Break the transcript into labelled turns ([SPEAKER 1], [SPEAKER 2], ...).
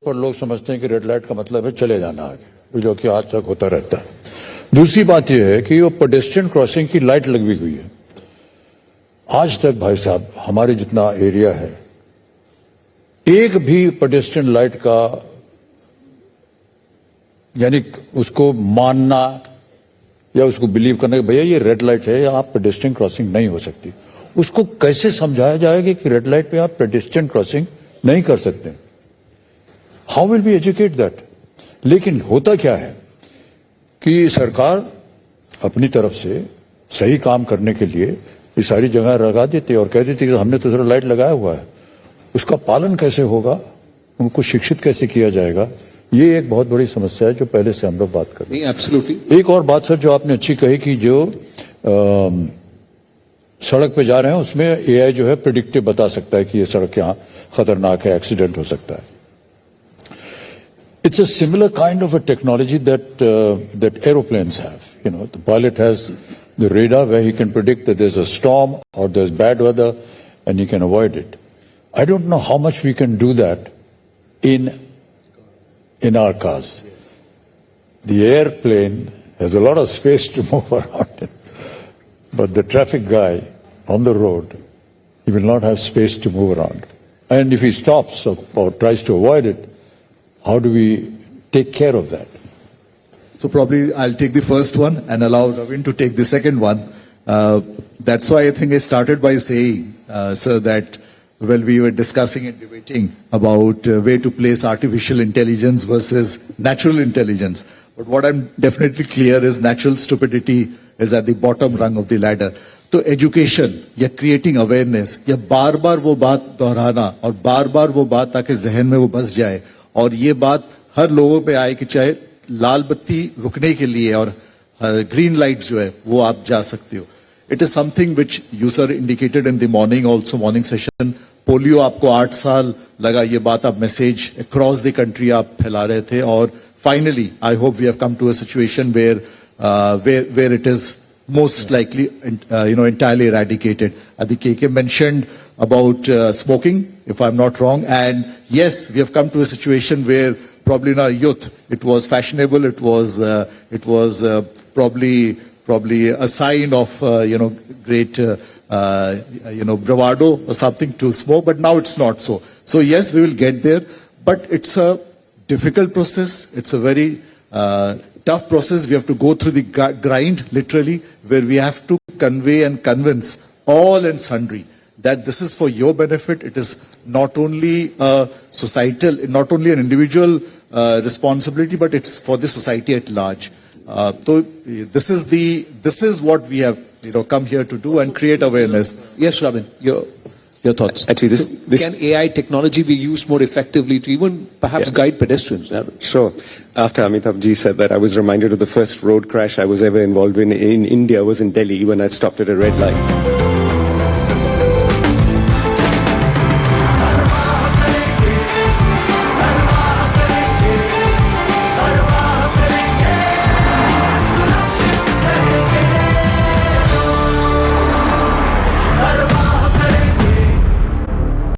[SPEAKER 1] पर लोग समझते हैं कि रेड लाइट का मतलब है चले जाना आगे, जो कि आज तक होता रहता है। दूसरी बात यह है कि वो पेडेस्ट्रियन क्रॉसिंग की लाइट लगी हुई है। आज तक भाई साहब हमारे जितना एरिया है, एक भी पेडेस्ट्रियन लाइट का यानी उसको मानना या उसको बिलीव करना कि भैया ये रेड लाइट है या आप पेडेस्ट्रियन क्रॉसिंग नहीं हो सकती, उसको कैसे समझाया जाएगा कि रेड लाइट पे आप पेडेस्ट्रियन क्रॉसिंग नहीं कर सकते? How will be educate that? लेकिन होता क्या है कि सरकार अपनी तरफ से सही काम करने के लिए ये सारी जगह लगा देती है और कह देती है कि हमने तो जरा लाइट लगाया हुआ है, उसका पालन कैसे होगा, उनको शिक्षित कैसे किया जाएगा? ये एक बहुत बड़ी समस्या है जो पहले से हम लोग बात कर रहे हैं।
[SPEAKER 2] एब्सोल्युटली।
[SPEAKER 1] एक और बात सर जो आपने अच्छी कही कि जो सड़क पे जा रहे हैं उसमें एआई जो है प्रिडिक्टिव बता सकता है कि ये सड़क यहाँ खतरनाक है, एक्सीडेंट हो सकता है। It's a similar kind of a technology that that aeroplanes have. You know, the pilot has the radar where he can predict that there's a storm or there's bad weather, and he can avoid it. I don't know how much we can do that in our cars. The airplane has a lot of space to move around in, but the traffic guy on the road, he will not have space to move around. And if he stops or tries to avoid it, how do we take care of that?
[SPEAKER 3] So probably I'll take the first one and allow Ravin to take the second one. That's why I think I started by saying, sir, that when we were discussing and debating about where to place artificial intelligence versus natural intelligence. But what I'm definitely clear is natural stupidity is at the bottom rung of the ladder. तो education या creating awareness या बार बार वो बात दोहराना और बार बार वो बात ताकि जहन में वो बस जाए और ये बात हर लोगों पे आए कि चाहे लाल बत्ती रुकने के लिए और ग्रीन लाइट जो है वो आप जा सकते हो। It is something which you sir indicated in the morning also morning session. Polio आपको 8 साल लगा, ये बात आप मैसेज अक्रॉस द कंट्री आप फैला रहे थे और finally I hope we have come to a situation where it is most likely entirely eradicated. I think KK mentioned about smoking, if I'm not wrong, and yes, we have come to a situation where probably in our youth it was fashionable, it was probably a sign of great bravado or something to smoke, but now it's not so. So yes, we will get there, but it's a difficult process. It's a very tough process. We have to go through the grind, literally, where we have to convey and convince all and sundry that this is for your benefit. It is not only a societal, not only an individual responsibility, but it's for the society at large. So this is what we have come here to do and create awareness.
[SPEAKER 2] Yes, Robin, your thoughts.
[SPEAKER 4] Actually, this
[SPEAKER 2] can AI technology be used more effectively to even perhaps guide pedestrians?
[SPEAKER 4] Sure. After Amitabh ji said that, I was reminded of the first road crash I was ever involved in India was in Delhi when I stopped at a red light.